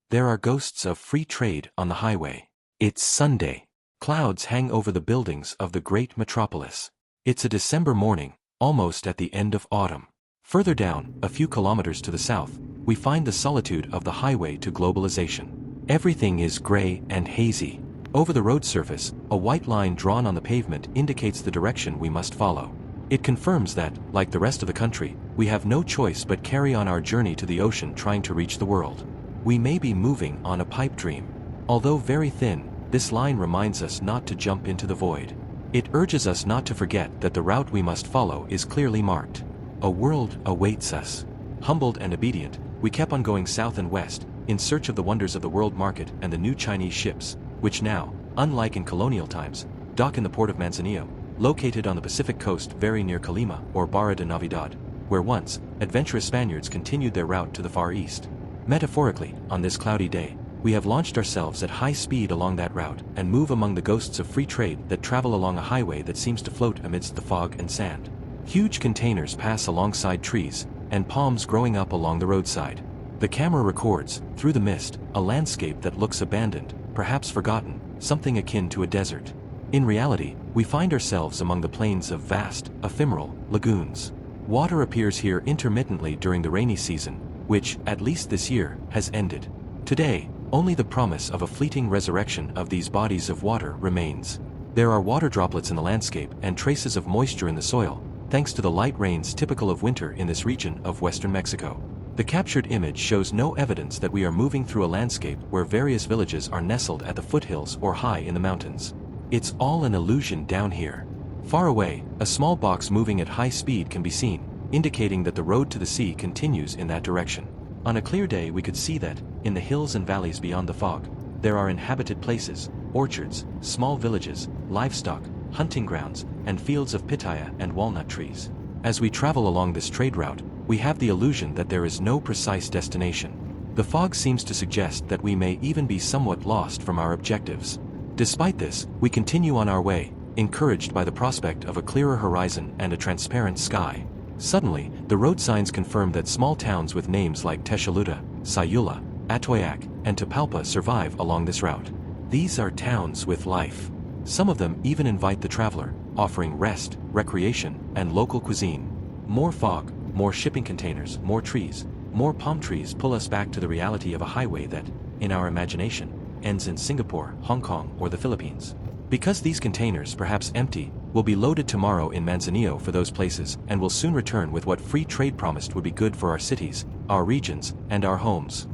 There are ghosts of free trade on the highway. It's Sunday. Clouds hang over the buildings of the great metropolis. It's a December morning, almost at the end of autumn. Further down, a few kilometers to the south, we find the solitude of the highway to globalization. Everything is gray and hazy. Over the road surface, a white line drawn on the pavement indicates the direction we must follow. It confirms that, like the rest of the country, we have no choice but carry on our journey to the ocean trying to reach the world. We may be moving on a pipe dream. Although very thin, this line reminds us not to jump into the void. It urges us not to forget that the route we must follow is clearly marked. A world awaits us. Humbled and obedient, we kept on going south and west, in search of the wonders of the world market and the new Chinese ships, which now, unlike in colonial times, dock in the port of Manzanillo, located on the Pacific coast very near Colima or Barra de Navidad, where once, adventurous Spaniards continued their route to the Far East. Metaphorically, on this cloudy day, we have launched ourselves at high speed along that route and move among the ghosts of free trade that travel along a highway that seems to float amidst the fog and sand. Huge containers pass alongside trees, and palms growing up along the roadside. The camera records, through the mist, a landscape that looks abandoned, perhaps forgotten, something akin to a desert. In reality, we find ourselves among the plains of vast, ephemeral lagoons. Water appears here intermittently during the rainy season, which, at least this year, has ended. Today, only the promise of a fleeting resurrection of these bodies of water remains. There are water droplets in the landscape and traces of moisture in the soil, thanks to the light rains typical of winter in this region of western Mexico. The captured image shows no evidence that we are moving through a landscape where various villages are nestled at the foothills or high in the mountains. It's all an illusion down here. Far away, a small box moving at high speed can be seen, indicating that the road to the sea continues in that direction. On a clear day we could see that, in the hills and valleys beyond the fog, there are inhabited places, orchards, small villages, livestock, hunting grounds, and fields of pitaya and walnut trees. As we travel along this trade route, we have the illusion that there is no precise destination. The fog seems to suggest that we may even be somewhat lost from our objectives. Despite this, we continue on our way, encouraged by the prospect of a clearer horizon and a transparent sky. Suddenly, the road signs confirm that small towns with names like Texaluta, Sayula, Atoyac, and Tapalpa survive along this route. These are towns with life. Some of them even invite the traveler, offering rest, recreation, and local cuisine. More fog, more shipping containers, more trees, more palm trees pull us back to the reality of a highway that, in our imagination, ends in Singapore, Hong Kong, or the Philippines. Because these containers, perhaps empty, will be loaded tomorrow in Manzanillo for those places and will soon return with what free trade promised would be good for our cities, our regions, and our homes.